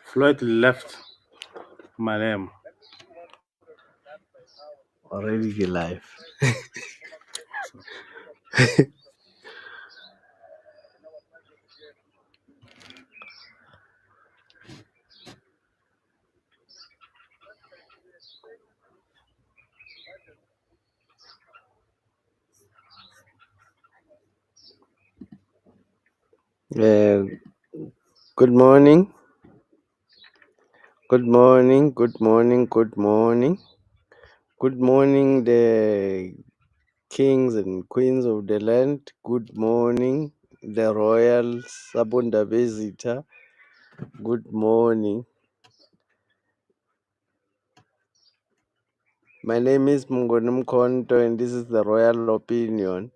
Floyd left Malema. Already live. Good morning. Good morning. Good morning. Good morning. Good morning, the kings and queens of the land. Good morning, the royal Sabunda visitor. Good morning. My name is Mungonum Konto, and this is the Royal Opinion.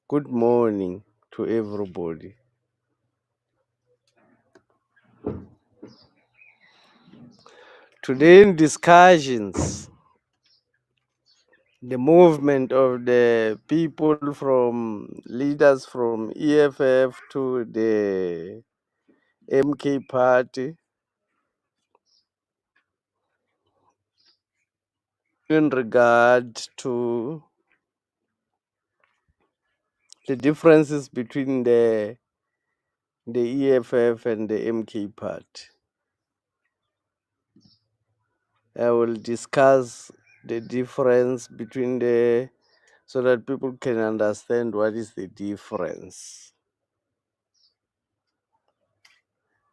Good morning to everybody. Today in discussions, the movement of the people from leaders from EFF to the MK party in regard to the differences between the EFF and the MK party. I will discuss the difference between so that people can understand what is the difference.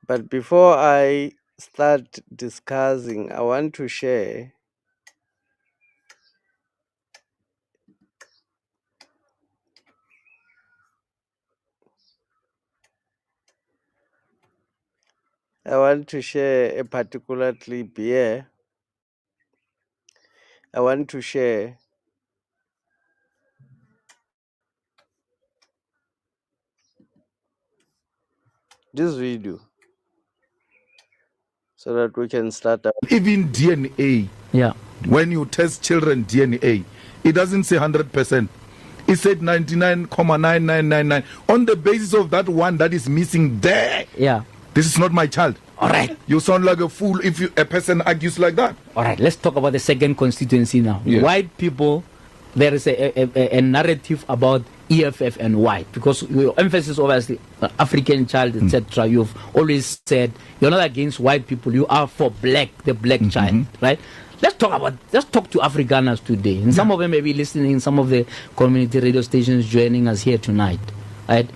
But before I start discussing, I want to share a particular clip here. I want to share this video so that we can start. Even DNA, when you test children DNA, it doesn't say 100%. It said 99,9999. On the basis of that one that is missing there, this is not my child. All right. You sound like a fool if a person argues like that. All right, let's talk about the second constituency now. Yes. White people, there is a narrative about EFF and white, because your emphasis obviously African child, etc. You've always said you're not against white people, you are for the black child, right? Let's talk to Afrikaners today, and some of them may be listening, some of the community radio stations joining us here tonight, right?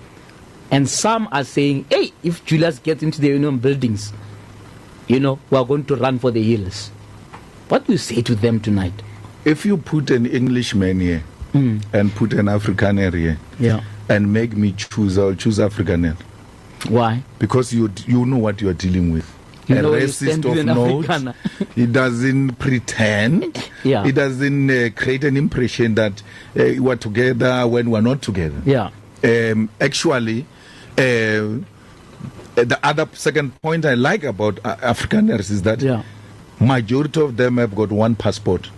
And some are saying, hey, if Julius gets into the union buildings, we are going to run for the hills. What do you say to them tonight? If you put an Englishman here and put an Afrikaner here and make me choose, I'll choose Afrikaner. Why? Because you know what you are dealing with. A racist of note. He doesn't pretend. He doesn't create an impression that we're together when we're not together. Actually, the other second point I like about Afrikaners is that majority of them have got one passport.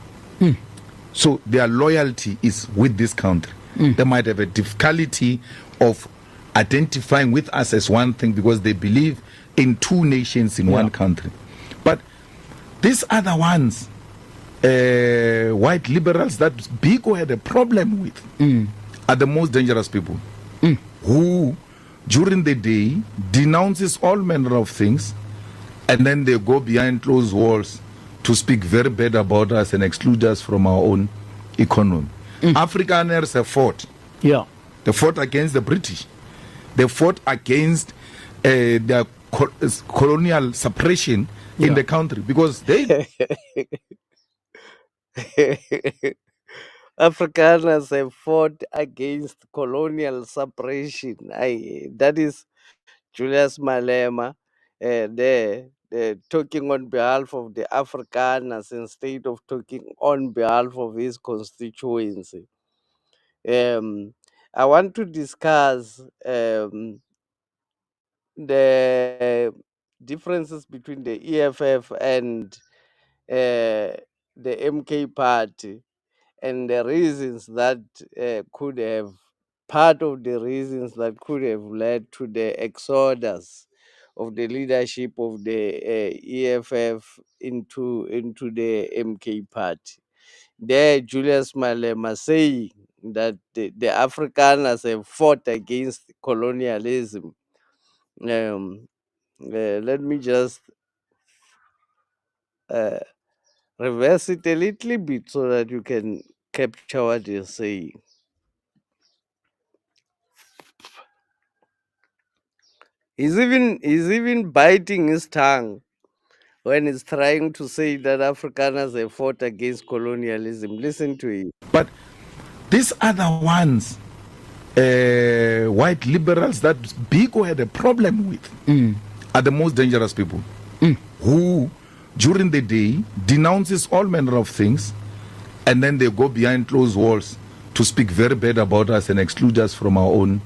So their loyalty is with this country. They might have a difficulty of identifying with us as one thing because they believe in two nations in one country. But these other ones, white liberals that Biko had a problem with, are the most dangerous people who during the day denounces all manner of things, and then they go behind closed walls to speak very bad about us and exclude us from our own economy. Afrikaners have fought. They fought against the British. They fought against their colonial suppression in the country because they... Afrikaners have fought against colonial suppression. That is Julius Malema there talking on behalf of the Afrikaners instead of talking on behalf of his constituency. I want to discuss the differences between the EFF and the MK party and the reasons that could have part of the reasons that could have led to the exodus of the leadership of the EFF into the MK party. There, Julius Malema saying that the Afrikaners have fought against colonialism. Let me just uh, reverse it a little bit so that you can capture what you're saying. He's even biting his tongue when he's trying to say that Afrikaners have fought against colonialism. Listen to him. But these other ones, white liberals that Biko had a problem with, are the most dangerous people. Who, during the day, denounces all manner of things, and then they go behind closed walls to speak very bad about us and exclude us from our own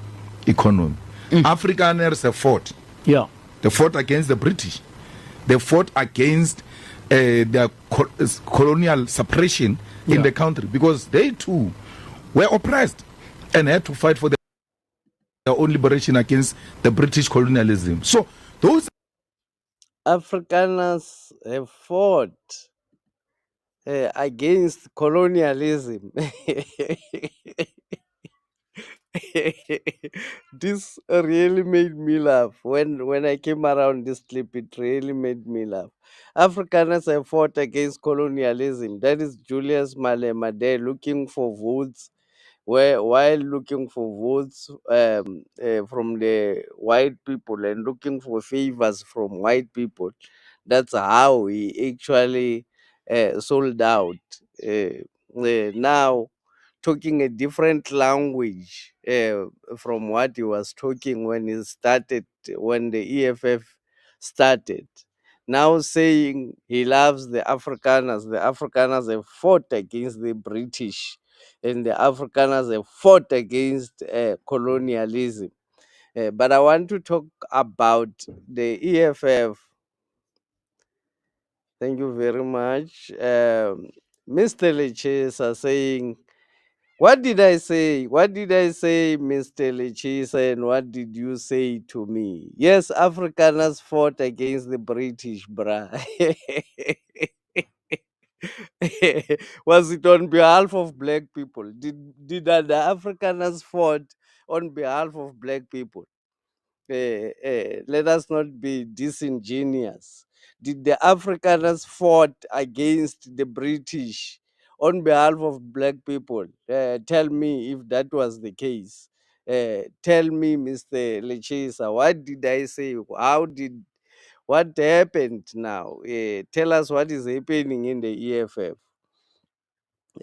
economy. Afrikaners have fought. Yeah. They fought against the British. They fought against their colonial suppression in the country, because they too were oppressed and had to fight for their own liberation against the British colonialism. So those Afrikaners have fought against colonialism. This really made me laugh. When I came around this clip, it really made me laugh. Afrikaners have fought against colonialism. That is Julius Malema there looking for votes, where while looking for votes from the white people and looking for favors from white people. That's how he actually sold out. Now talking a different language from what he was talking when the EFF started. Now saying he loves the Afrikaners. The Afrikaners have fought against the British, and the Afrikaners have fought against colonialism. But I want to talk about the EFF. Thank you very much. Mr. Leches are saying, what did I say? What did I say, Mr. Lechisa, and what did you say to me? Yes, Afrikaners fought against the British, bruh. Was it on behalf of black people? Did the Afrikaners fought on behalf of black people? Let us not be disingenuous. Did the Afrikaners fought against the British on behalf of black people? Tell me if that was the case. Tell me, Mr. Lechisa, what did I say? What happened now? Tell us what is happening in the EFF,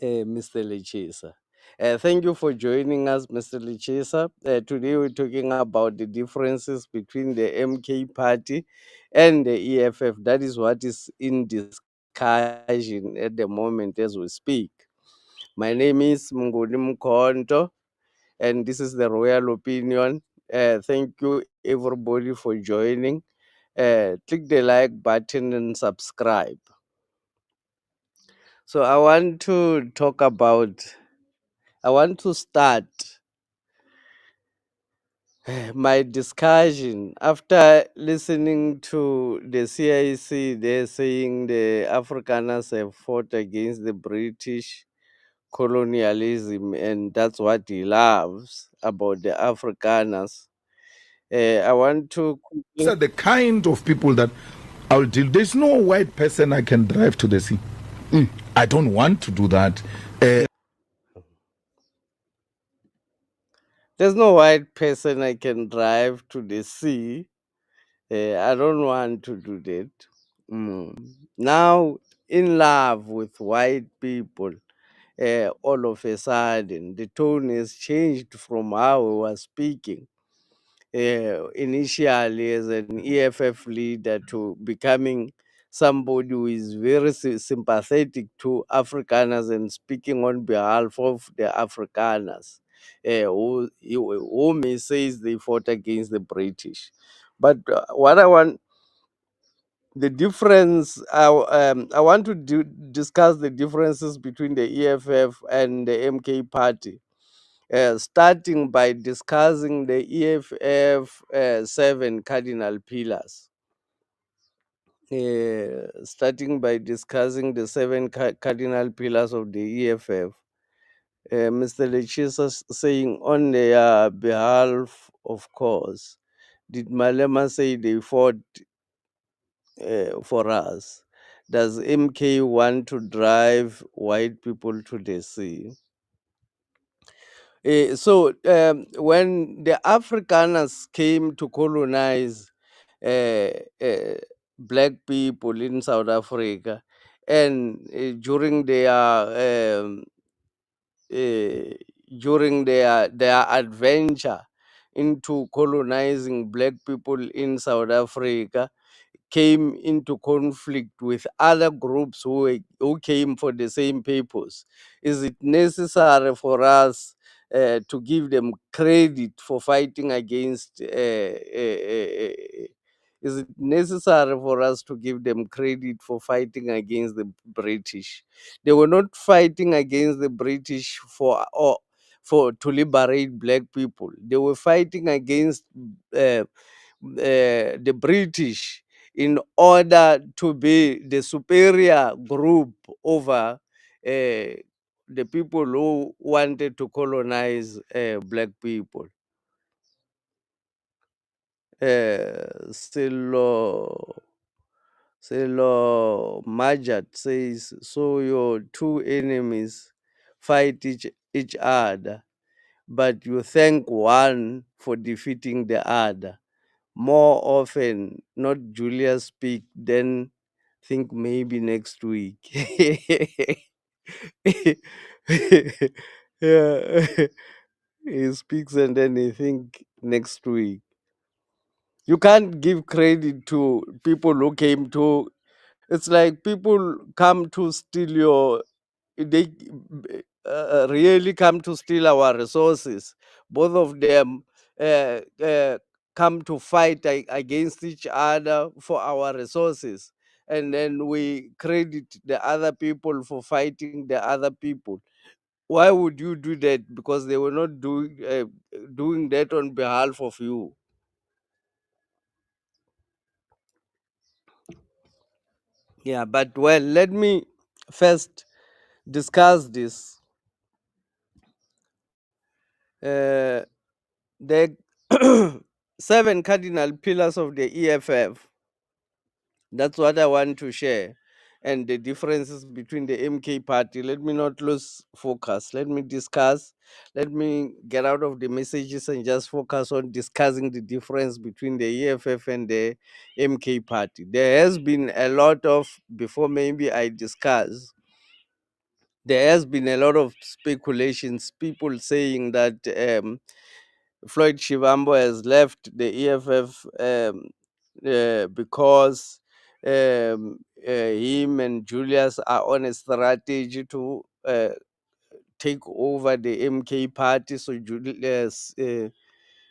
Mr. Lechisa. Thank you for joining us, Mr. Lichesa. Today we're talking about the differences between the MK party and the EFF. That is what is in discussion at the moment as we speak. My name is Mnguni Mkonto, and this is the Royal Opinion. Thank you, everybody, for joining. Click the like button and subscribe. So I want to start my discussion after listening to the CIC. They're saying the Afrikaners have fought against the British colonialism, and that's what he loves about the Afrikaners. I want to are the kind of people that I'll deal. There's no white person I can drive to the sea. I don't want to do that. There's no white person I can drive to the sea. I don't want to do that. Now, in love with white people, all of a sudden, the tone has changed from how we were speaking initially as an EFF leader to becoming somebody who is very sympathetic to Afrikaners and speaking on behalf of the Afrikaners, who may says they fought against the British. But what I want the difference I want to discuss the differences between the EFF and the MK party. starting by discussing the EFF 7 cardinal pillars. Starting by discussing the 7 cardinal pillars of the EFF. Mr. Lechisa saying on their behalf, of course, did Malema say they fought for us? Does MK want to drive white people to the sea? When the Afrikaners came to colonize uh, uh, black people in South Africa, and uh, during their adventure into colonizing black people in South Africa, came into conflict with other groups who came for the same purpose. Is it necessary for us to give them credit for fighting against? Is it necessary for us to give them credit for fighting against the British? They were not fighting against the British for to liberate black people. They were fighting against the British in order to be the superior group over the people who wanted to colonize black people. Selo Majat says, so your two enemies fight each other, but you thank one for defeating the other. More often, not Julia speak, then think maybe next week. Yeah. He speaks and then he think next week. You can't give credit to people who came to. It's like people come to steal they really come to steal our resources. Both of them come to fight against each other for our resources. And then we credit the other people for fighting the other people. Why would you do that? Because they were not doing that on behalf of you. Yeah, but well, let me first discuss this. Uh, the 7 cardinal pillars of the EFF. That's what I want to share. And the differences between the MK party. Let me not lose focus. Let me discuss. Let me get out of the messages and just focus on discussing the difference between the EFF and the MK party. There has been a lot of, before maybe I discuss, there has been a lot of speculations, people saying that Floyd Shivambu has left the EFF because him and Julius are on a strategy to take over the MK party. So Julius,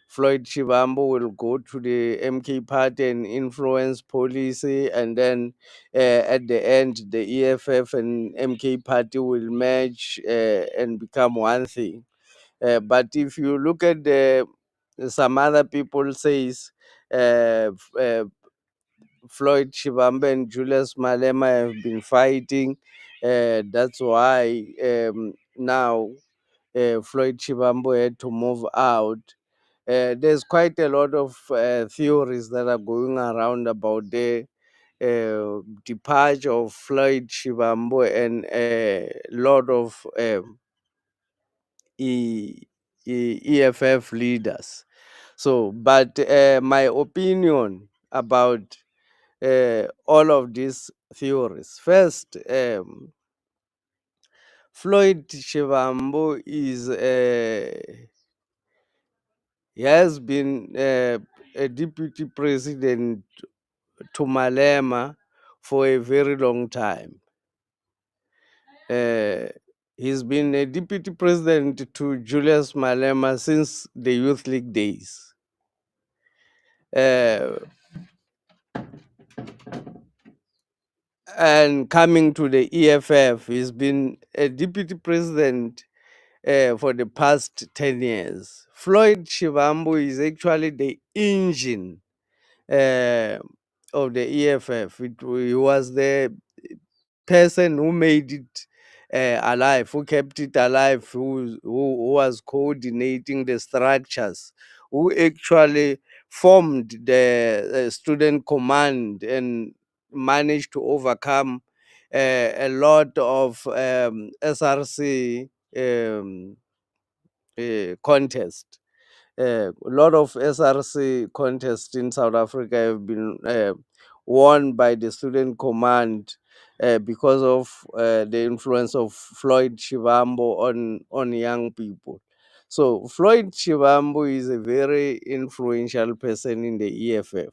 Floyd Shivambu will go to the MK party and influence policy, and then at the end, the EFF and MK party will merge and become one thing. But if you look at some other people says Floyd Shivambu and Julius Malema have been fighting. That's why now Floyd Shivambu had to move out. There's quite a lot of theories that are going around about the departure of Floyd Shivambu and a lot of EFF leaders. So, but my opinion about all of these theories. First, Floyd Shivambu he has been a deputy president to Malema for a very long time. He's been a deputy president to Julius Malema since the Youth League days. And coming to the EFF, he's been a deputy president for the past 10 years. Floyd Shivambu is actually the engine uh, of the EFF. He was the person who made it alive, who kept it alive, who was coordinating the structures, who actually formed the student command and managed to overcome a lot of SRC contest. A lot of SRC contests in South Africa have been won by the student command because of the influence of Floyd Shivambu on young people. So Floyd Shivambu is a very influential person in the EFF,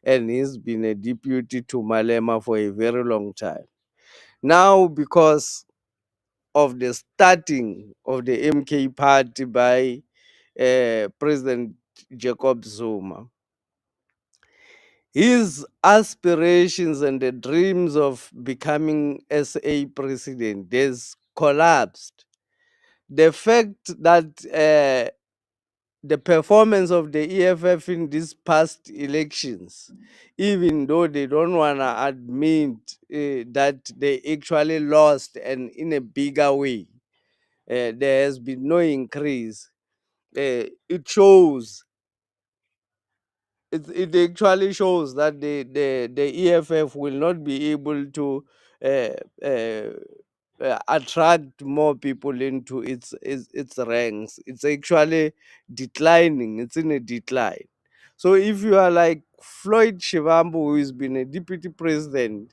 and he's been a deputy to Malema for a very long time. Now, because of the starting of the MK party by President Jacob Zuma, his aspirations and the dreams of becoming SA president has collapsed. The fact that the performance of the EFF in these past elections, even though they don't want to admit that they actually lost and in a bigger way, there has been no increase. It shows it actually shows that the EFF will not be able to uh, uh, attract more people into its ranks. It's actually declining. It's in a decline. So if you are like Floyd Shivambu, who has been a deputy president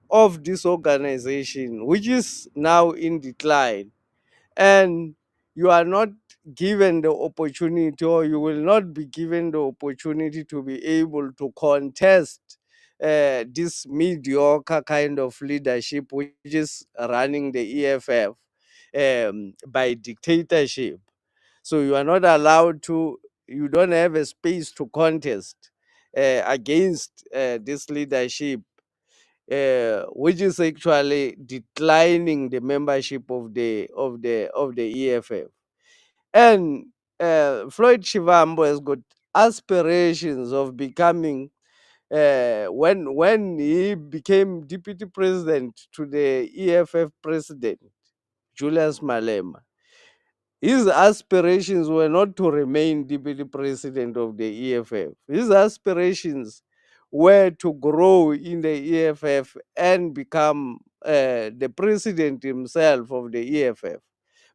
of this organization, which is now in decline, and you are not given the opportunity, or you will not be given the opportunity to be able to contest this mediocre kind of leadership which is running the EFF by dictatorship. So you are not allowed to, you don't have a space to contest against this leadership, which is actually declining the membership of the EFF. And Floyd Shivambu has got aspirations of becoming, when he became deputy president to the EFF president Julius Malema, his aspirations were not to remain deputy president of the EFF. His aspirations were to grow in the EFF and become the president himself of the EFF.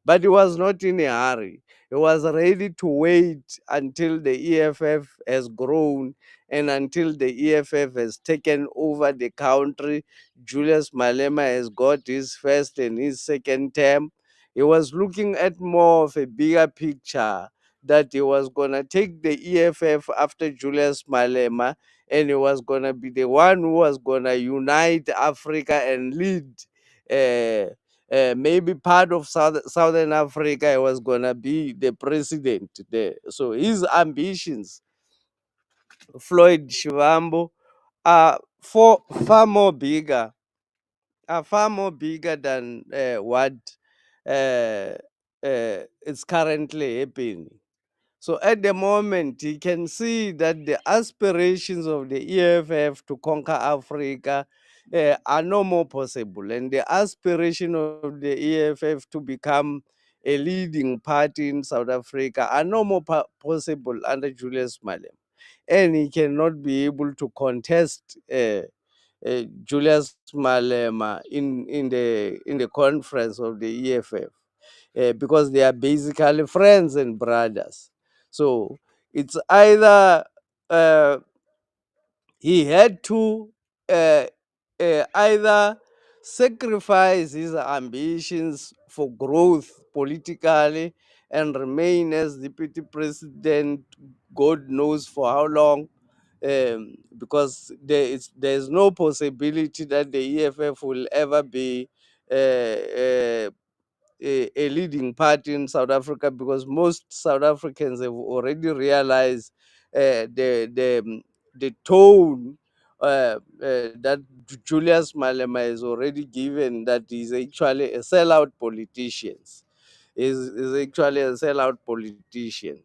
But he was not in a hurry. He was ready to wait until the EFF has grown and until the EFF has taken over the country. Julius Malema has got his first and his second term. He was looking at more of a bigger picture, that he was going to take the EFF after Julius Malema, and he was going to be the one who was going to unite Africa and lead. Maybe part of Southern Africa, he was going to be the president there. So his ambitions, Floyd Shivambu, are far more bigger than what is currently happening. So at the moment, you can see that the aspirations of the EFF to conquer Africa are no more possible, and the aspiration of the EFF to become a leading party in South Africa are no more possible under Julius Malema, and he cannot be able to contest Julius Malema in the conference of the EFF, because they are basically friends and brothers. So it's either uh, he had to uh, either sacrifice his ambitions for growth politically and remain as deputy president, God knows for how long, because there's no possibility that the EFF will ever be a leading party in South Africa, because most South Africans have already realized the tone that Julius Malema has already given, that he's actually a sellout politician. is actually a sellout politician.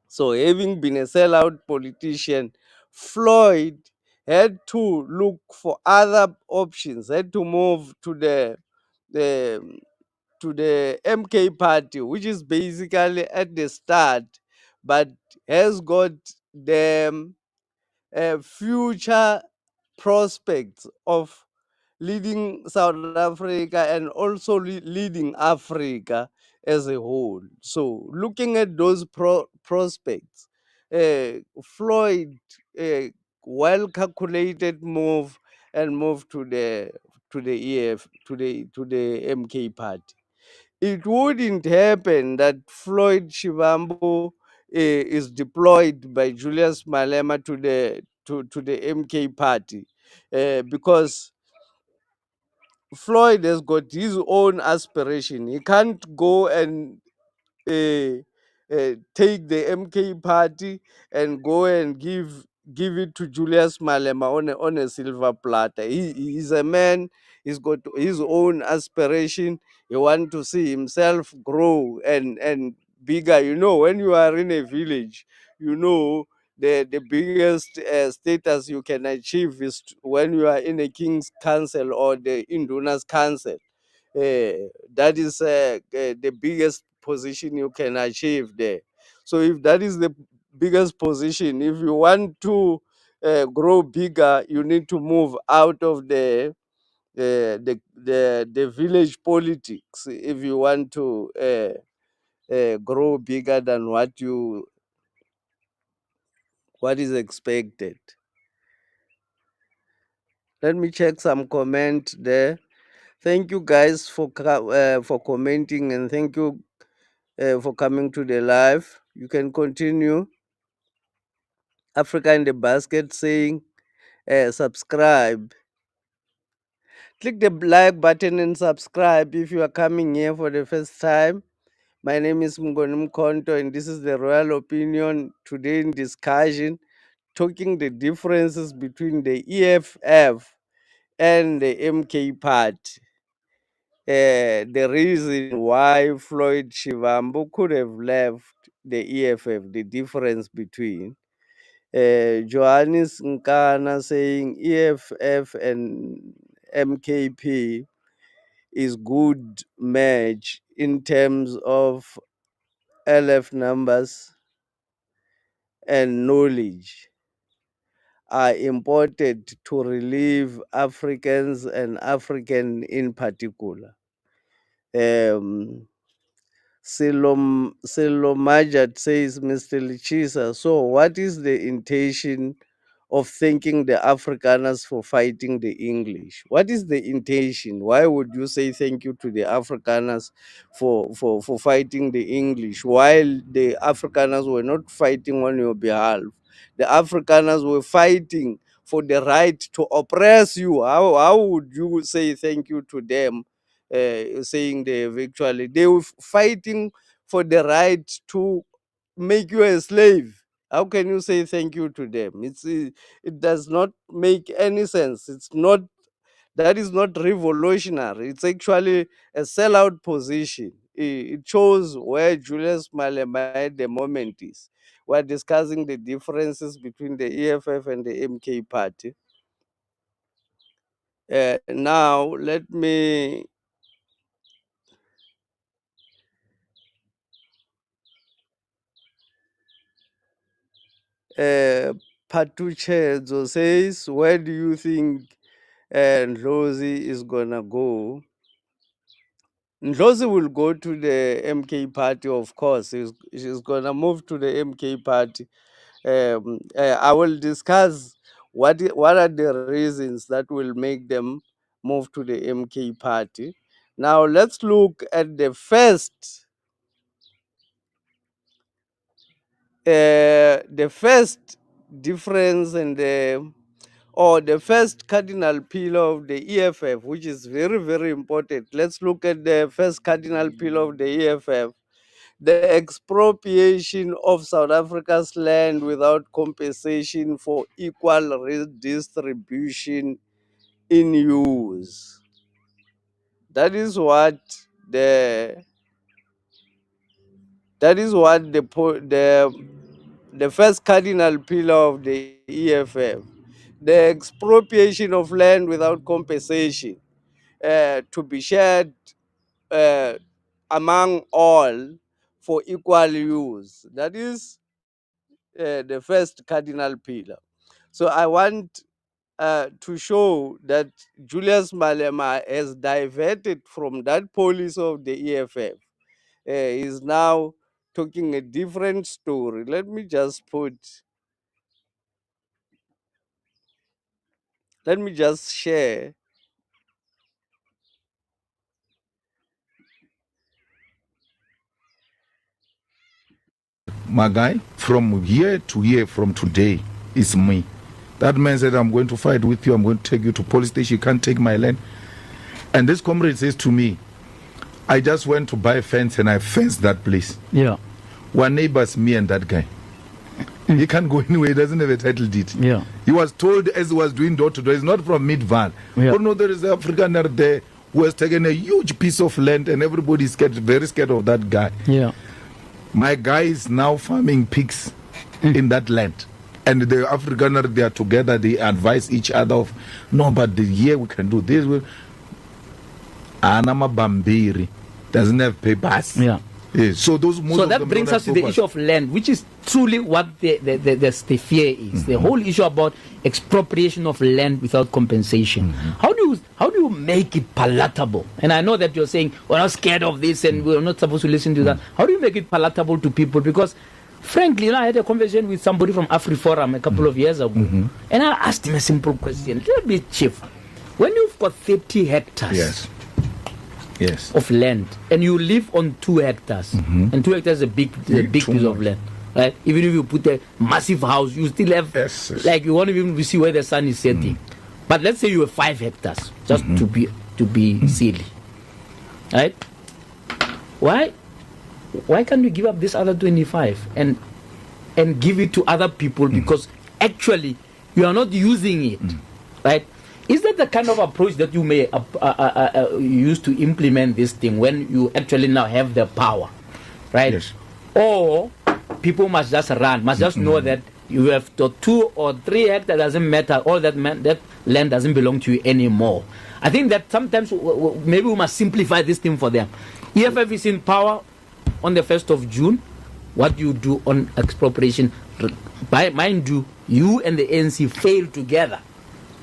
So, having been a sellout politician, Floyd had to look for other options, had to move to the MK party, which is basically at the start, but has got the future prospects of leading South Africa and also leading Africa as a whole. So, looking at those prospects, Floyd, a well calculated move and move to the EF to the MK party. It wouldn't happen that Floyd Shivambu is deployed by Julius Malema to the MK party because Floyd has got his own aspiration. He can't go and take the MK party and go and give it to Julius Malema on a silver platter. He's a man. He's got his own aspiration. He wants to see himself grow and bigger. You know, when you are in a village, you know the biggest status you can achieve is when you are in a king's council or the Induna's council. That is the biggest position you can achieve there. So if that is the biggest position, if you want to grow bigger, you need to move out of the village politics if you want to grow bigger than what is expected. Let me check some comment there. Thank you guys for commenting, and thank you for coming to the live. You can continue. Africa in the Basket saying subscribe. Click the like button and subscribe if you are coming here for the first time. My name is Mngoni Mkonto, and this is the Royal Opinion. Today in discussion, talking the differences between the EFF and the MK party. The reason why Floyd Shivambu could have left the EFF, the difference between. Johannes Nkana saying EFF and MKP is good match in terms of LF numbers and knowledge are important to relieve Africans and African in particular. Selomajat says, Mr. Lichisa, so what is the intention of thanking the Afrikaners for fighting the English? What is the intention? Why would you say thank you to the Afrikaners for fighting the English while the Afrikaners were not fighting on your behalf? The Afrikaners were fighting for the right to oppress you. How would you say thank you to them? Saying they were fighting for the right to make you a slave. How can you say thank you to them? It does not make any sense. It's not That is not revolutionary. It's actually a sellout position. It shows where Julius Malema at the moment is. We're discussing the differences between the EFF and the MK party. Now let me Patuchezo says, where do you think Rosie is gonna go? Ndlozi will go to the MK party, of course. She's gonna move to the MK party. I will discuss what are the reasons that will make them move to the MK party. Now let's look at the first difference and the first cardinal pillar of the EFF, which is very, very important. Let's look at the first cardinal pillar of the EFF, the expropriation of South Africa's land without compensation for equal redistribution in use. That is what the That is what the first cardinal pillar of the EFF, the expropriation of land without compensation, to be shared uh, among all for equal use. That is the first cardinal pillar. So I want to show that Julius Malema has diverted from that policy of the EFF. Is now talking a different story. Let me just share. My guy, from here to here, from today, is me. That man said, I'm going to fight with you, I'm going to take you to police station, you can't take my land. And this comrade says to me, I just went to buy a fence and I fenced that place. Yeah. One neighbor's me and that guy. He can't go anywhere, he doesn't have a title deed. Yeah. He was told as he was doing door to door, he's not from Midval. Yeah. Oh no, there is an Afrikaner there who has taken a huge piece of land and everybody's scared, very scared of that guy. Yeah. My guy is now farming pigs in that land. And the Afrikaner, they are together, they advise each other of, no, but here we can do this. Anama Bambiri doesn't have papers. Yeah. Yes. So those So that brings us to the issue of land, which is truly what the fear is. The whole issue about expropriation of land without compensation. How do you make it palatable? And I know that you're saying we're not scared of this and we're not supposed to listen to that. How do you make it palatable to people? Because frankly, I had a conversation with somebody from AfriForum a couple of years ago, and I asked him a simple question. Tell me, Chief, when you've got 30 hectares of land and you live on 2 hectares, and 2 hectares is a big piece of land, right? Even if you put a massive house, you still have like you won't even see where the sun is setting. But let's say you have 5 hectares, just to be silly, right? Why can't you give up this other 25 and give it to other people? Because actually you are not using it, right? Is that the kind of approach that you may use to implement this thing when you actually now have the power, right? Yes. Or people must just run, must just know that you have 2 or 3 hectares, doesn't matter, all that land doesn't belong to you anymore. I think that sometimes maybe we must simplify this thing for them. EFF is in power on the 1st of June. What you do on expropriation, mind you and the ANC failed together,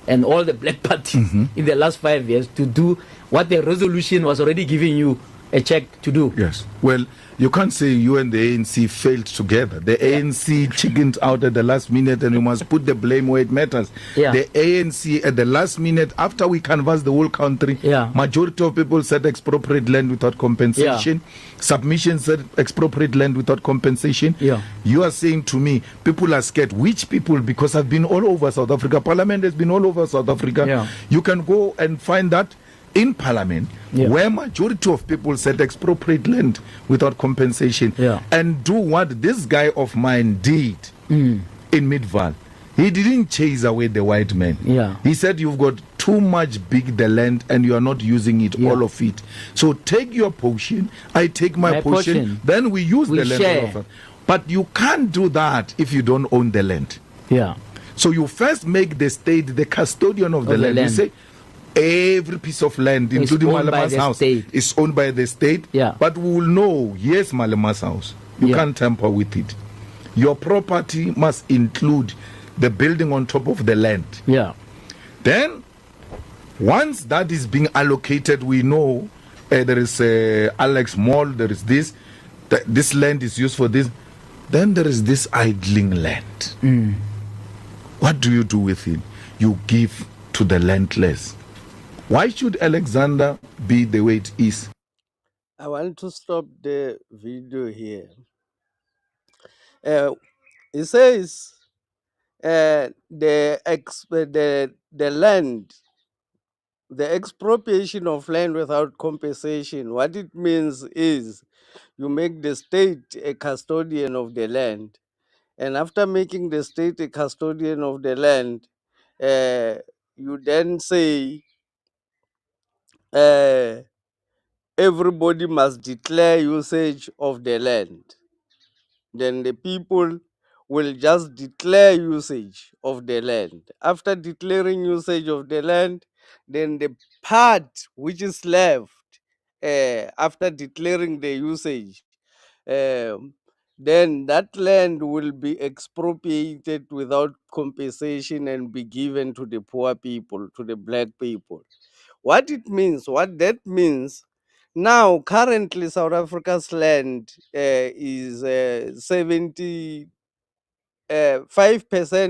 and all the black parties in the last 5 years, to do what the resolution was already giving you a check to do. Yes. Well, you can't say you and the ANC failed together. The ANC chickened out at the last minute, and you must put the blame where it matters. Yeah. The ANC at the last minute, after we canvassed the whole country, majority of people said expropriate land without compensation. Submission said expropriate land without compensation. You are saying to me, people are scared. Which people? Because I've been all over South Africa. Parliament has been all over South Africa. You can go and find that in Parliament, where majority of people said expropriate land without compensation, and do what this guy of mine did in Midval. He didn't chase away the white man. He said, you've got too much big the land and you are not using it, all of it. So take your portion, I take my portion, then we use the land all of it. But you can't do that if you don't own the land. So you first make the state the custodian of the land. You say, every piece of land, including Malema's house, is owned by the state. But we will know, yes, Malema's house, you can't tamper with it. Your property must include the building on top of the land. Then, once that is being allocated, we know there is Alex Mall, there is this, this land is used for this. Then there is this idling land. What do you do with it? You give to the landless. Why should Alexander be the way it is? I want to stop the video here. It says the land, the expropriation of land without compensation. What it means is you make the state a custodian of the land, and after making the state a custodian of the land, you then say everybody must declare usage of the land. Then the people will just declare usage of the land. After declaring usage of the land, then the part which is left after declaring the usage, um, then that land will be expropriated without compensation and be given to the poor people, to the black people. What it means, what that means, now currently South Africa's land is 75%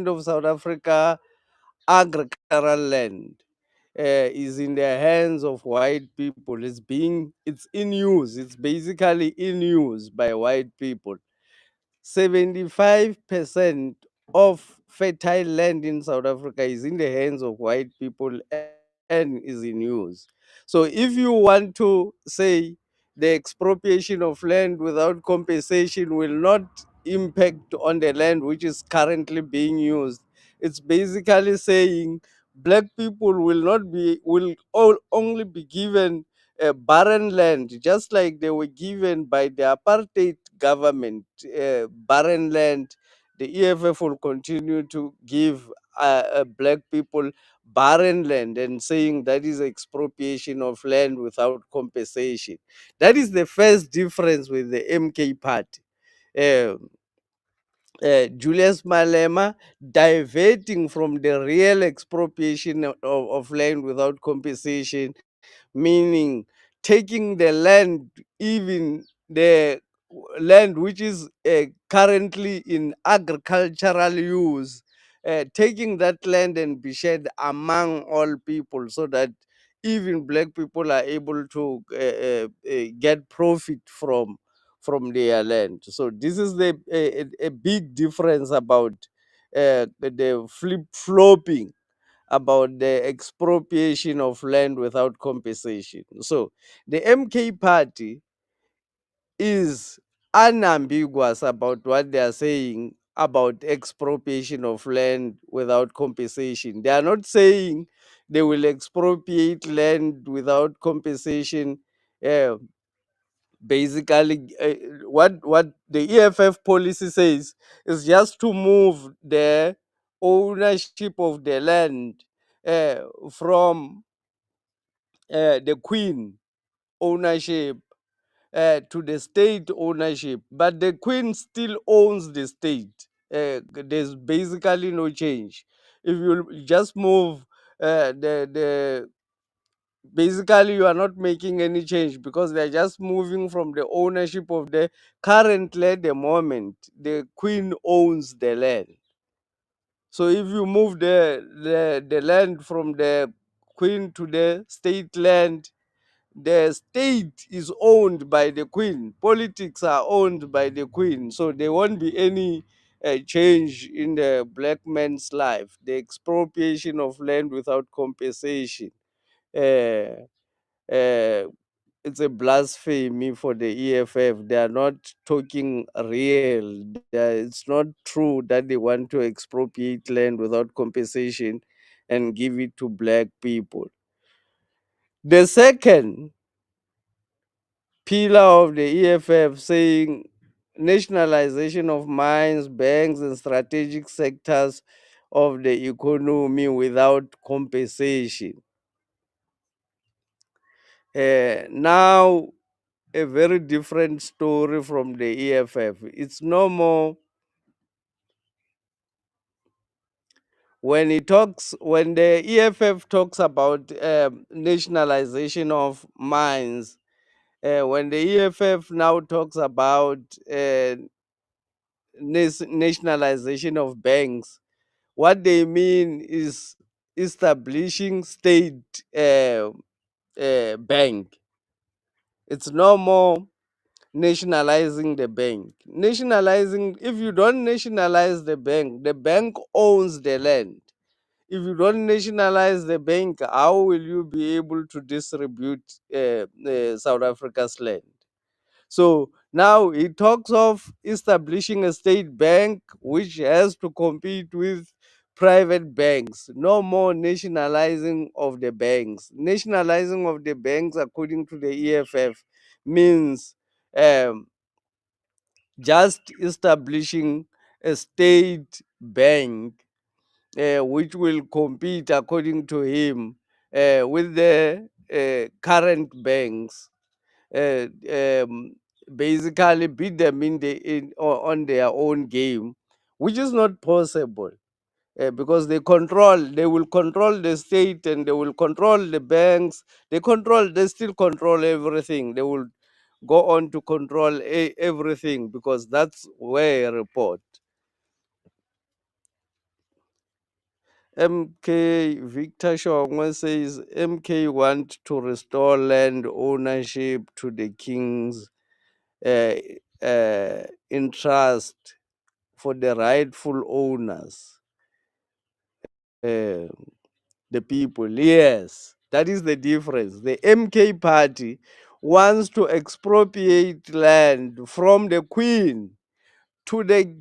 of South Africa agricultural land is in the hands of white people. It's in use. It's basically in use by white people. 75% of fertile land in South Africa is in the hands of white people and is in use. So if you want to say the expropriation of land without compensation will not impact on the land which is currently being used, it's basically saying black people will only be given barren land, just like they were given by the apartheid government barren land. The EFF will continue to give black people barren land and saying that is expropriation of land without compensation. That is the first difference with the MK party. Um Julius Malema diverting from the real expropriation of land without compensation, meaning taking the land, even the land which is currently in agricultural use, taking that land and be shared among all people so that even black people are able to get profit from their land. So this is a big difference about the flip flopping about the expropriation of land without compensation. So the MK party is unambiguous about what they are saying about expropriation of land without compensation. They are not saying they will expropriate land without compensation. uh, Basically, what the EFF policy says is just to move the ownership of the land uh, from the queen ownership to the state ownership, but the queen still owns the state. There's basically no change. If you just move the basically you are not making any change because they're just moving from the ownership of the current land. The moment the queen owns the land, so if you move the land from the queen to the state land, the state is owned by the queen, politics are owned by the queen, so there won't be any change in the black man's life. The expropriation of land without compensation, uh, uh, it's a blasphemy for the EFF. They are not talking real. It's not true that they want to expropriate land without compensation and give it to black people. The second pillar of the EFF saying nationalization of mines, banks, and strategic sectors of the economy without compensation. Now, a very different story from the EFF. It's no more when the EFF talks about nationalization of mines. When the EFF now talks about nationalization of banks, what they mean is establishing state bank. It's no more nationalizing the bank. Nationalizing, if you don't nationalize the bank owns the land. If you don't nationalize the bank, how will you be able to distribute South Africa's land? So now he talks of establishing a state bank which has to compete with private banks. No more nationalizing of the banks. Nationalizing of the banks, according to the EFF, means um, just establishing a state bank which will compete, according to him, with the current banks, uh, um, basically beat them on their own game, which is not possible. Because they will control the state, and they will control the banks. They still control everything. They will go on to control everything, because that's where I report. MK Victor Shongwe says MK want to restore land ownership to the kings uh, in trust for the rightful owners, uh, the people. Yes, that is the difference. The MK party wants to expropriate land from the queen to the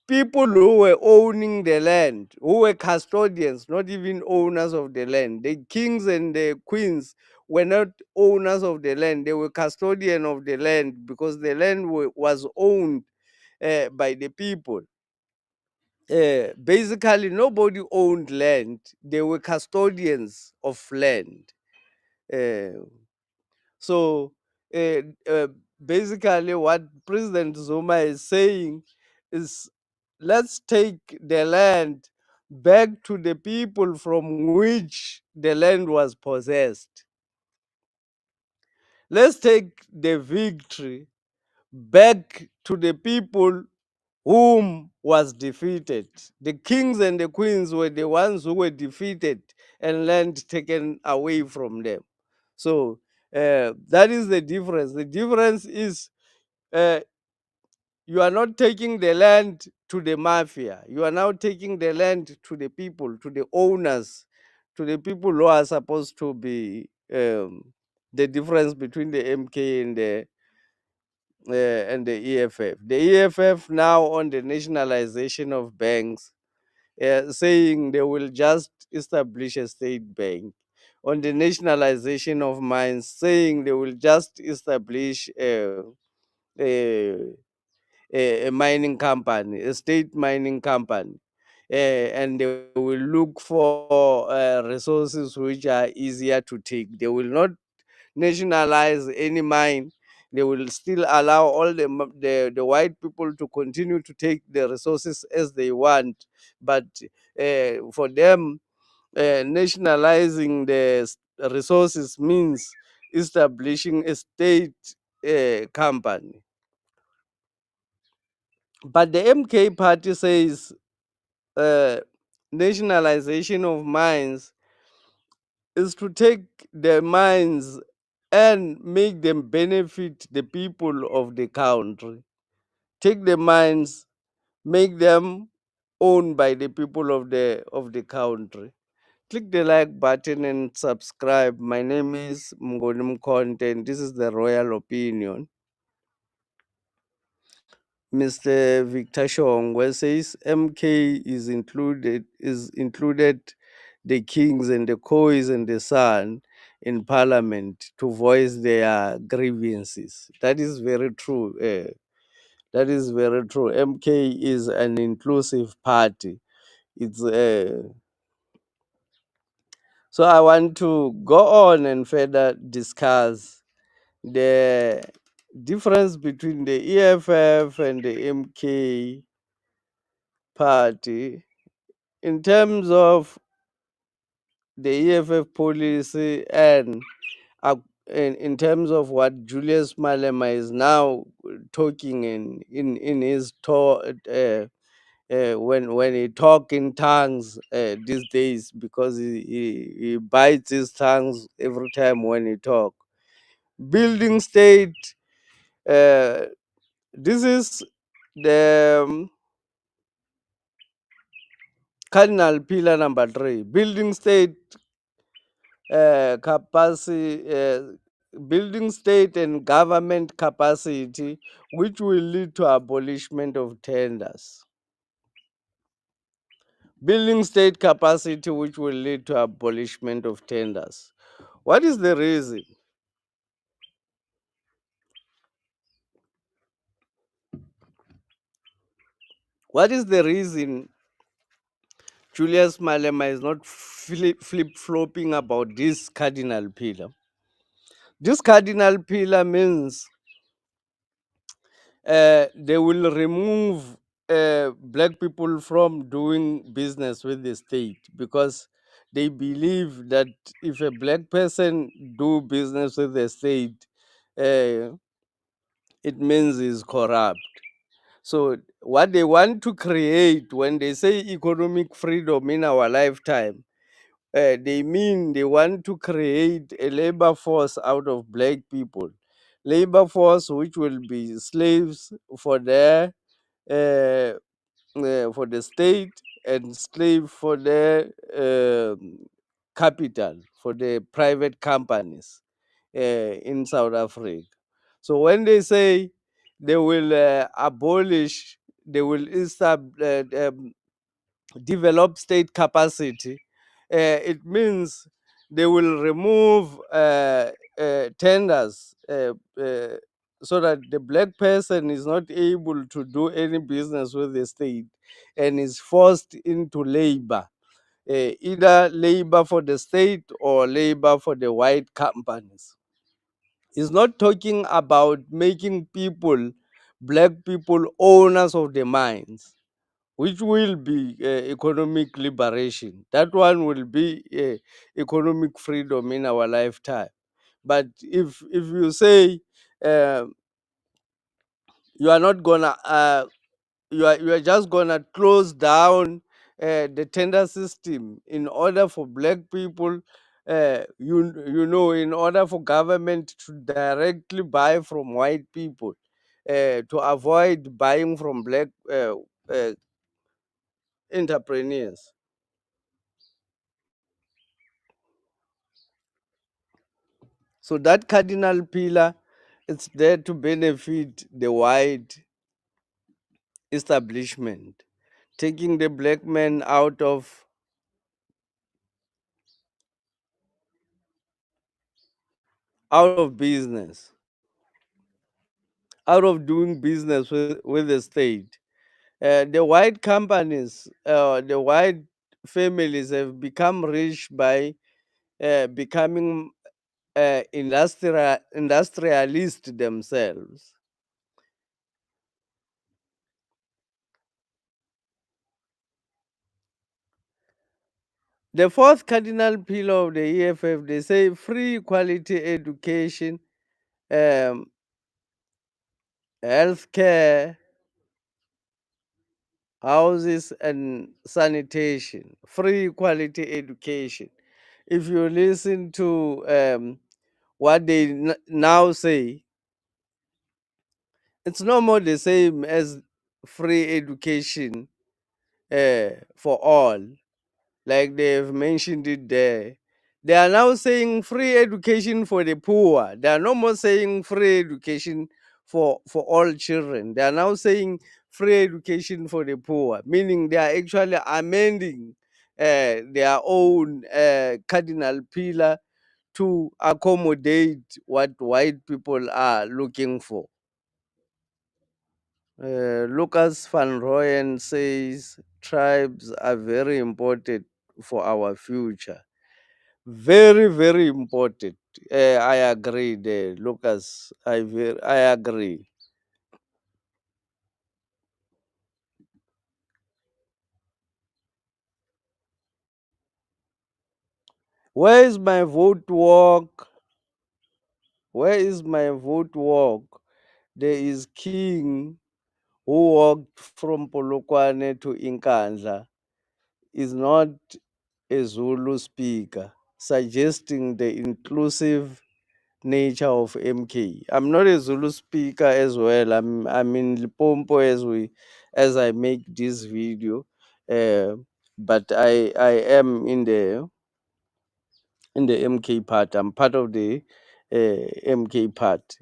people who were owning the land, who were custodians, not even owners of the land. The kings and the queens were not owners of the land, they were custodian of the land, because the land was owned by the people. Basically, nobody owned land, they were custodians of land. Uh, so, uh, uh, basically, what President Zuma is saying is, let's take the land back to the people from which the land was possessed. Let's take the victory back to the people whom was defeated. The kings and the queens were the ones who were defeated and land taken away from them. So that is the difference. The difference is uh, you are not taking the land to the mafia. You are now taking the land to the people, to the owners, to the people who are supposed to be the difference between the MK and the EFF. The EFF now on the nationalization of banks, saying they will just establish a state bank. On the nationalization of mines, saying they will just establish a, a mining company, a state mining company, and they will look for resources which are easier to take. They will not nationalize any mine. They will still allow all the white people to continue to take the resources as they want. But for them, nationalizing the resources means establishing a state company. But the MK party says uh, nationalization of mines is to take the mines and make them benefit the people of the country. Take the mines, make them owned by the people of the country. Click the like button and subscribe. My name is Mgonim Content. This is the Royal Opinion. Mr. Victor Shongwe says MK is included the kings and the kois and the sun in parliament to voice their grievances. That is very true. That is very true. MK is an inclusive party. It's so I want to go on and further discuss the difference between the EFF and the MK party in terms of the EFF policy and in terms of what Julius Malema is now talking in his talk when he talk in tongues these days, because he bites his tongues every time when he talk. Building state. Uh, this is the cardinal pillar number 3. Building state capacity, building state and government capacity, which will lead to abolishment of tenders. Building state capacity, which will lead to abolishment of tenders. What is the reason? What is the reason Julius Malema is not flip-flopping about this cardinal pillar? This cardinal pillar means they will remove black people from doing business with the state, because they believe that if a black person do business with the state, uh, it means he's corrupt. So what they want to create when they say economic freedom in our lifetime, they mean they want to create a labor force out of black people, labor force which will be slaves for their for the state, and slave for the capital, for the private companies in South Africa. So when they say they will abolish, they will develop state capacity, it means they will remove tenders, so that the black person is not able to do any business with the state and is forced into labor, either labor for the state or labor for the white companies. It's not talking about making people, black people, owners of the mines, which will be economic liberation. That one will be economic freedom in our lifetime. But if you say uh, you are not gonna you are just gonna close down the tender system in order for black people, you know, in order for government to directly buy from white people, to avoid buying from black entrepreneurs. So that cardinal pillar, it's there to benefit the white establishment, taking the black man out of business, out of doing business with the state. The white companies, the white families have become rich by becoming industrialists themselves. The fourth cardinal pillar of the EFF, they say free quality education, um, healthcare, houses, and sanitation. Free quality education. If you listen to what they now say, it's no more the same as free education for all, like they've mentioned it there. They are now saying free education for the poor. They are no more saying free education for all children. They are now saying free education for the poor, meaning they are actually amending their own cardinal pillar to accommodate what white people are looking for. Lucas van Rooyen says tribes are very important for our future. Very, very important. I agree there, Lucas. I agree. Where is my vote walk? Where is my vote walk? There is King who walked from Polokwane to Inkandla is not a Zulu speaker, suggesting the inclusive nature of MK. I'm not a Zulu speaker as well. I'm in Limpopo as I make this video, uh, but I am in the MK part. I'm part of the MK part.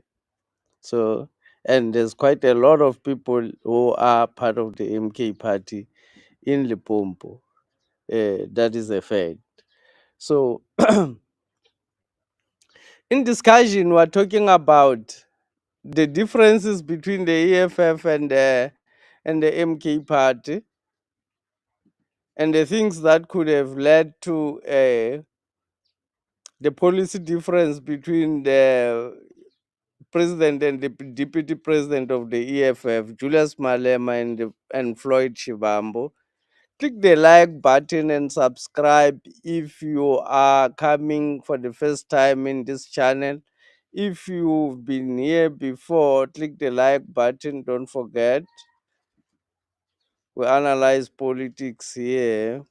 So, and there's quite a lot of people who are part of the MK party in Limpopo. That is a fact. So, in discussion, we're talking about the differences between the EFF and and the MK party, and the things that could have led to the policy difference between the president and the deputy president of the EFF, Julius Malema and Floyd Shivambu. Click the like button and subscribe if you are coming for the first time in this channel. If you've been here before, click the like button. Don't forget, we analyze politics here.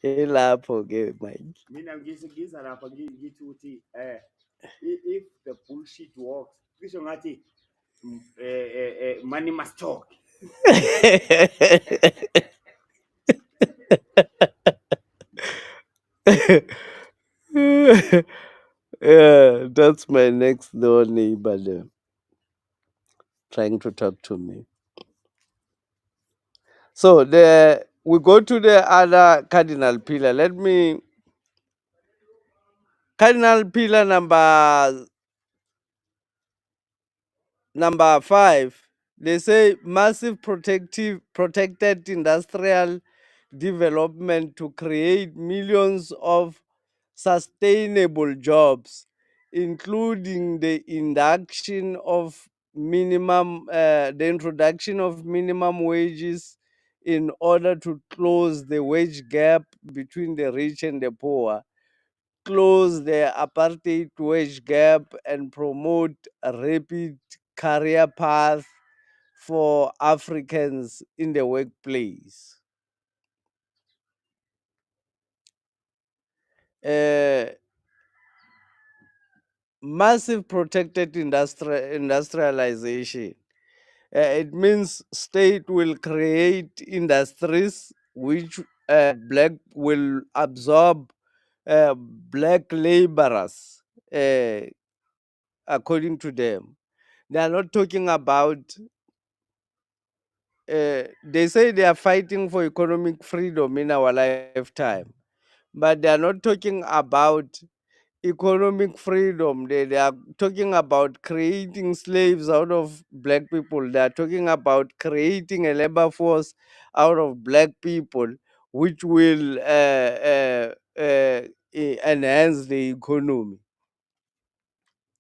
Ilapho ke Mike. Mina ngiza lapha ngithi ukuthi if the bullshit works, kusho ngathi money must talk. Yeah, that's my next door neighbor there, trying to talk to me. So we go to the other cardinal pillar. Cardinal pillar number 5. They say massive protected industrial development to create millions of sustainable jobs, including the introduction of minimum wages in order to close the wage gap between the rich and the poor, close the apartheid wage gap, and promote a rapid career path for Africans in the workplace. Uh, Massive protected industrialization. It means state will create industries which black will absorb black laborers, according to them. They are not talking about. They say they are fighting for economic freedom in our lifetime, but they are not talking about economic freedom. They are talking about creating slaves out of black people. They are talking about creating a labor force out of black people, which will enhance the economy.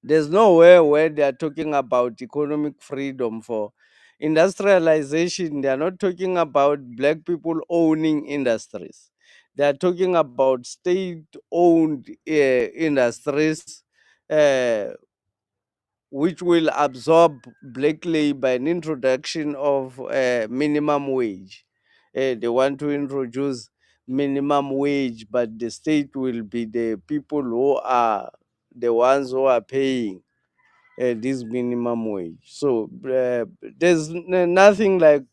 There's nowhere where they are talking about economic freedom for industrialization. They are not talking about black people owning industries. They are talking about state-owned industries, uh, which will absorb black labor and introduction of minimum wage. They want to introduce minimum wage, but the state will be the people who are the ones who are paying this minimum wage. So there's nothing like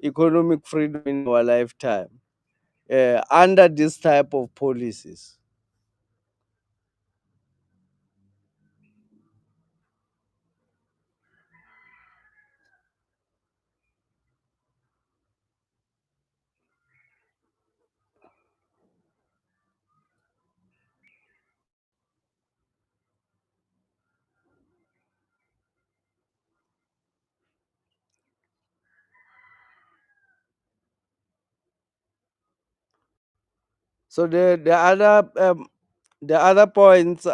economic freedom in our lifetime under this type of policies. So the other points,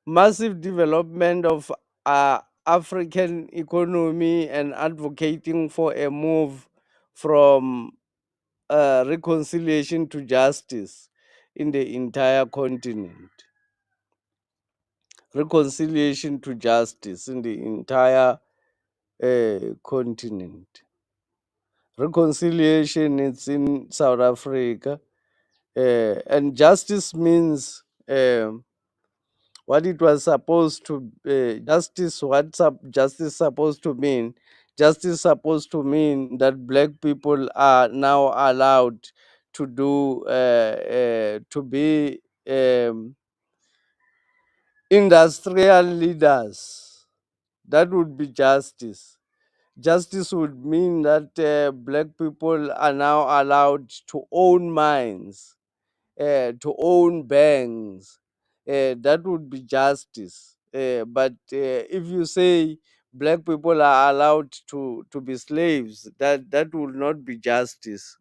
massive development of African economy and advocating for a move from reconciliation to justice in the entire continent. Reconciliation to justice in the entire continent. Reconciliation is in South Africa, and justice means what it was supposed to. Justice, justice supposed to mean? Justice supposed to mean that black people are now allowed to to be industrial leaders. That would be justice. Justice would mean that black people are now allowed to own mines to own banks. That would be justice. But if you say black people are allowed to be slaves, that will not be justice.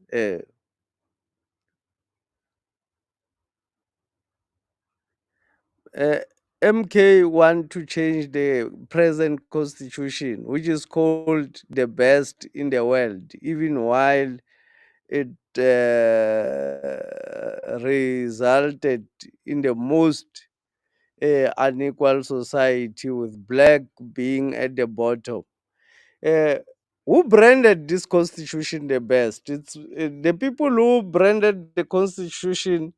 Uh, MK want to change the present constitution, which is called the best in the world, even while it resulted in the most unequal society, with black being at the bottom. Uh, who branded this constitution the best? It's the people who branded the constitution,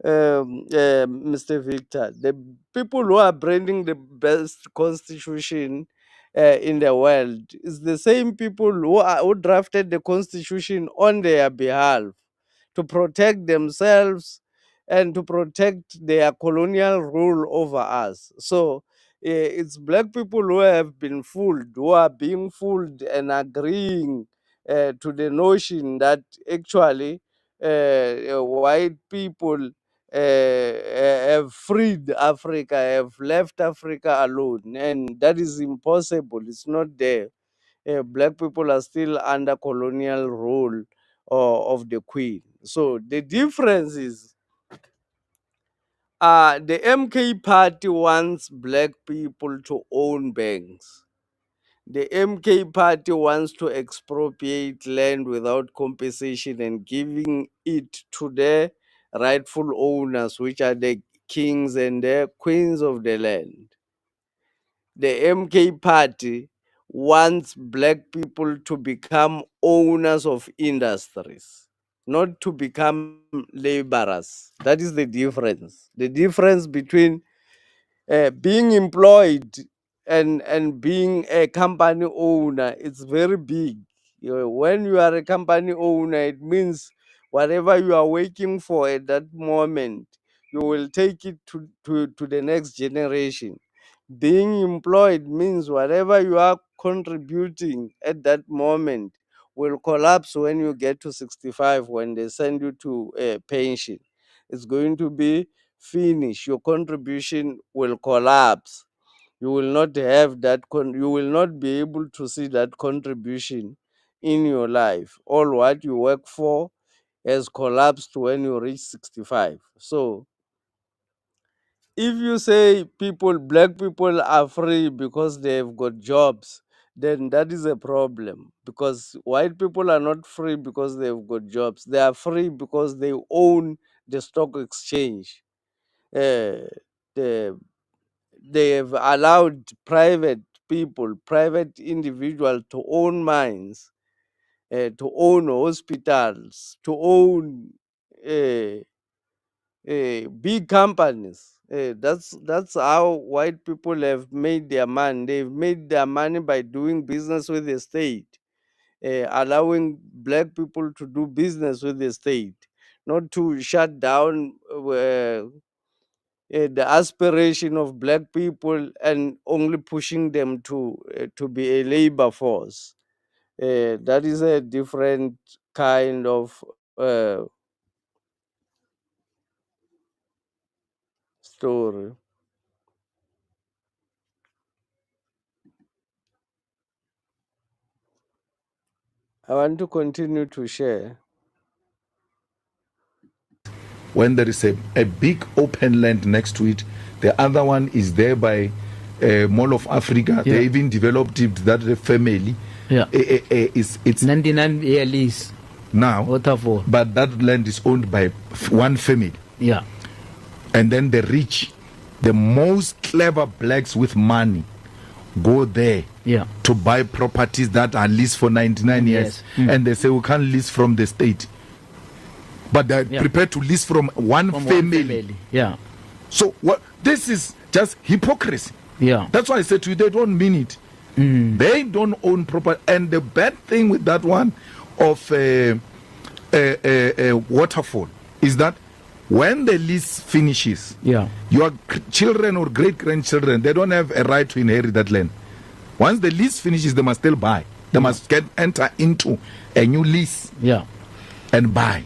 Mr. Victor. The people who are branding the best constitution in the world is the same people who drafted the constitution on their behalf to protect themselves and to protect their colonial rule over us. So it's black people who have been fooled, who are being fooled and agreeing to the notion that actually white people have freed Africa, have left Africa alone, and that is impossible. It's not there. Black people are still under colonial rule of the queen. So the difference is the MK party wants black people to own banks. The MK party wants to expropriate land without compensation and giving it to their rightful owners, which are the kings and the queens of the land. The MK party wants black people to become owners of industries, not to become laborers. That is the difference. The difference between being employed and being a company owner, it's very big. When you are a company owner, it means whatever you are working for at that moment, you will take it to the next generation. Being employed means whatever you are contributing at that moment will collapse when you get to 65, when they send you to a pension. It's going to be finished. Your contribution will collapse. You will not have that you will not be able to see that contribution in your life. All what you work for has collapsed when you reach 65. So if you say black people are free because they've got jobs, then that is a problem, because white people are not free because they've got jobs. They are free because they own the stock exchange. uh, the, they have allowed private people, private individuals to own mines, to own hospitals, to own uh, big companies. That's how white people have made their money. They've made their money by doing business with the state, allowing black people to do business with the state, not to shut down the aspiration of black people and only pushing them to be a labor force. That is a different kind of story. I want to continue to share. When there is a big open land next to it, the other one is there by Mall of Africa. Yeah. They even developed it that the family. Yeah. It's 99-year lease. Now, Waterfall. but that land is owned by one family. Yeah. And then the rich, the most clever blacks with money, go there to buy properties that are leased for 99 years. And they say we can't lease from the state, but they're prepared to lease from one family. Yeah. So what? This is just hypocrisy. Yeah. That's why I said to you, they don't mean it. They don't own property. And the bad thing with that one of Waterfall is that when the lease finishes, your children or great-grandchildren, they don't have a right to inherit that land. Once the lease finishes, they must still buy. They must enter into a new lease and buy.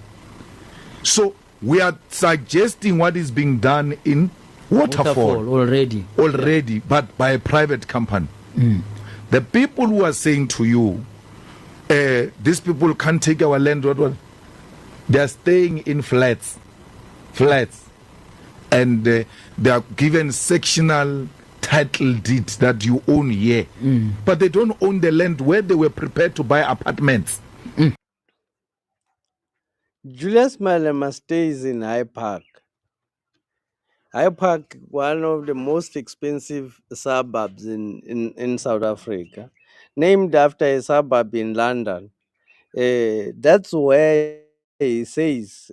So We are suggesting what is being done in Waterfall already, but by a private company. The people who are saying to you, these people can't take our land, they are staying in flats, and they are given sectional title deed that you own here, but they don't own the land where they were prepared to buy apartments. Julius Malema stays in Hyde Park. Hyde Park, one of the most expensive suburbs in South Africa, named after a suburb in London. That's where he says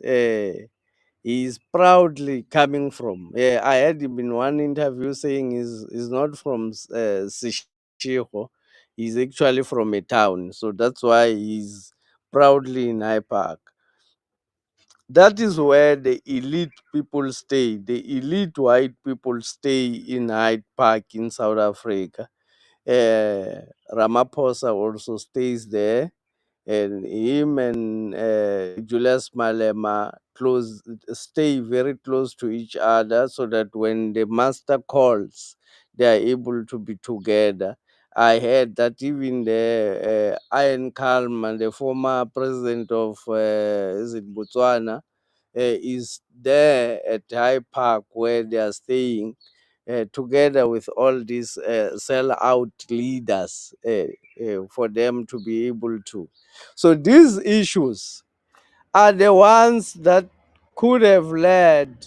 he's proudly coming from. I heard him in one interview saying he's not from Seshego. He's actually from a town. So that's why he's proudly in Hyde Park. That is where the elite people stay. The elite white people stay in Hyde Park in South Africa. Ramaphosa also stays there, and him and Julius Malema stay very close to each other, so that when the master calls, they are able to be together. I heard that even the Iron Kalman, the former president of is it Botswana, is there at High Park where they are staying together with all these sell-out leaders for them to be able to. So these issues are the ones that could have led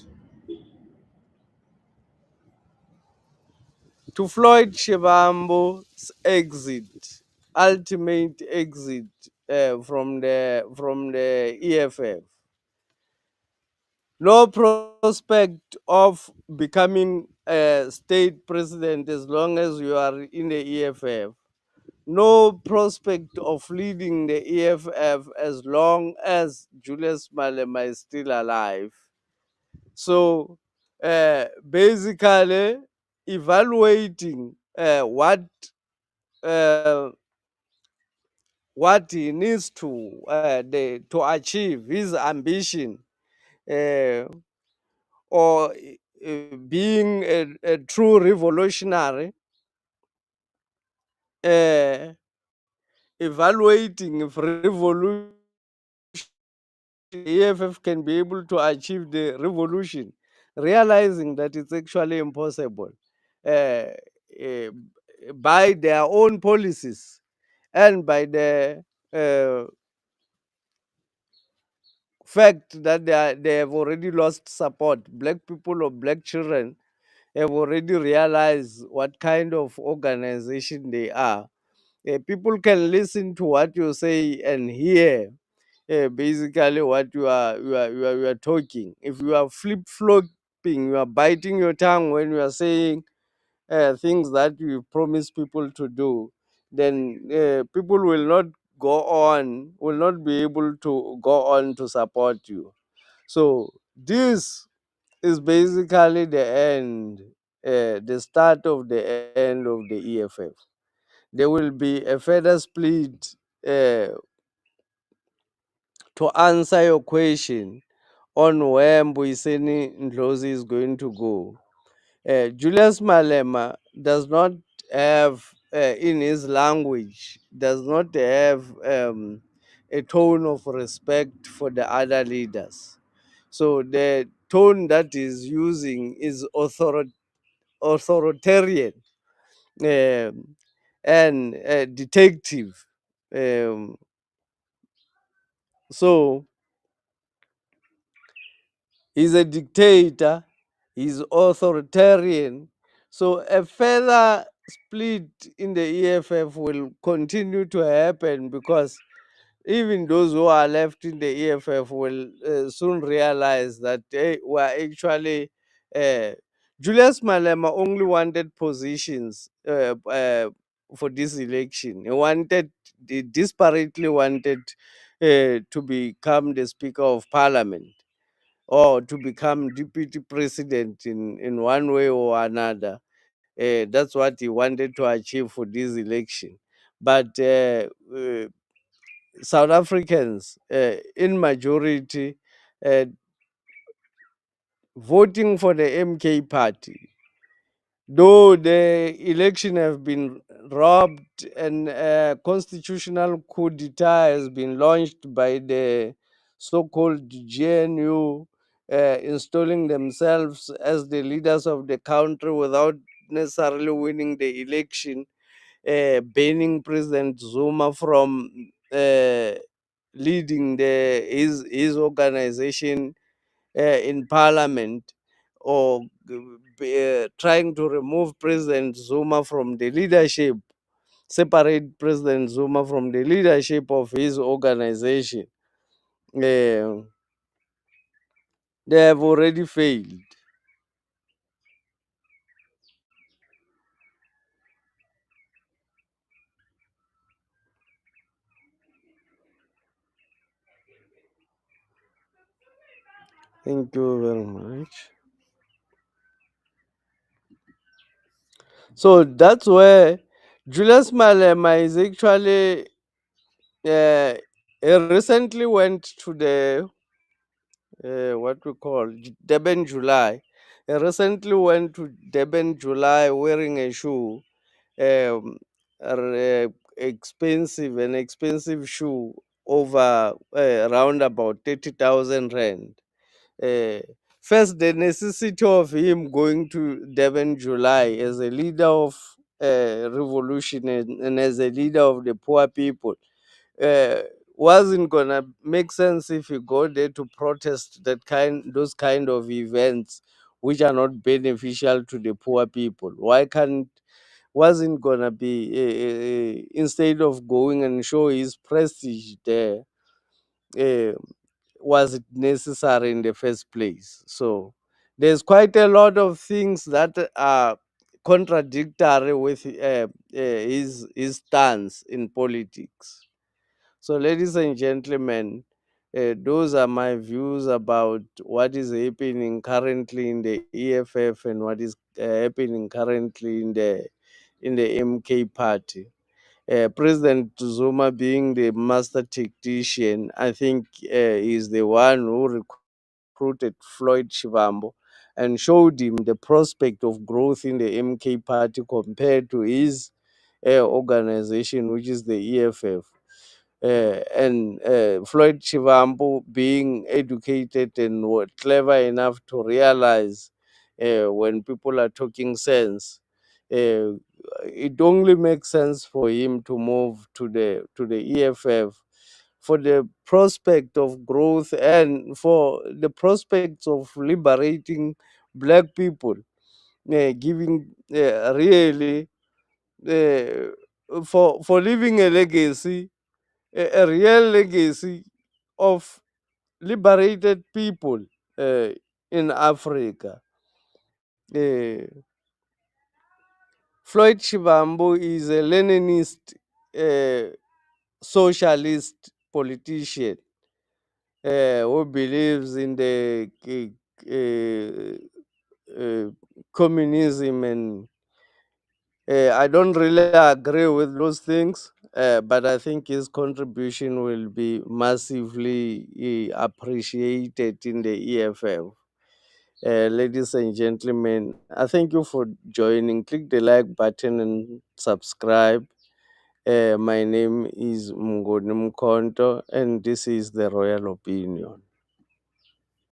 to Floyd Shivambu's exit, ultimate exit from the EFF. No prospect of becoming a state president as long as you are in the EFF. No prospect of leading the EFF as long as Julius Malema is still alive. So basically, evaluating uh, what he needs to achieve his ambition, uh, or being a true revolutionary, uh, evaluating if revolution EFF can be able to achieve the revolution, realizing that it's actually impossible uh, uh, by their own policies and by the uh, fact that they have already lost support. Black people or black children have already realized what kind of organization they are. People can listen to what you say and hear basically what you are talking. If you are flip flopping, you are biting your tongue when you are saying things that you promise people to do, then people will not be able to go on to support you. So this is basically the start of the end of the EFF. There will be a further split uh, to answer your question on where Mboiseni Ndlozi is going to go. Julius Malema does not have, in his language, does not have a tone of respect for the other leaders. So the tone that is using is authoritarian and detective. Um, so he's a dictator, he's authoritarian. So a further split in the EFF will continue to happen, because even those who are left in the EFF will soon realize that they were actually uh, Julius Malema only wanted positions for this election. He desperately wanted to become the Speaker of Parliament, or to become deputy president in one way or another. That's what he wanted to achieve for this election. But South Africans, in majority, uh, voting for the MK party. Though the election have been robbed and a constitutional coup d'etat has been launched by the so-called GNU, installing themselves as the leaders of the country without necessarily winning the election, banning President Zuma from leading his organization in parliament, or trying to remove President Zuma from the leadership, separate President Zuma from the leadership of his organization. Uh, they have already failed. Thank you very much. So that's where Julius Malema is actually. He recently went to the what we call Deben July. He recently went to Deben July wearing a shoe, um, an expensive shoe over around about 30,000 rand. Uh, First, the necessity of him going to Deben July as a leader of revolution, and as a leader of the poor people, uh, wasn't gonna make sense if you go there to protest those kind of events which are not beneficial to the poor people. Why can't wasn't gonna be instead of going and show his prestige there, uh, was it necessary in the first place? So there's quite a lot of things that are contradictory with his stance in politics. So, ladies and gentlemen, those are my views about what is happening currently in the EFF and what is happening currently in the MK party. President Zuma being the master tactician, I think is the one who recruited Floyd Shivambu and showed him the prospect of growth in the MK party compared to his organization, which is the EFF. And Floyd Shivambu being educated and clever enough to realize when people are talking sense, uh, it only makes sense for him to move to the EFF for the prospect of growth and for the prospects of liberating black people, giving really for leaving a legacy, a real legacy of liberated people uh, in Africa. Uh, Floyd Shivambu is a Leninist socialist politician who believes in the communism, and I don't really agree with those things, but I think his contribution will be massively appreciated in the EFF. Ladies and gentlemen, I thank you for joining. Click the like button and subscribe. My name is Mngoni Mkonto, and this is the Royal Opinion.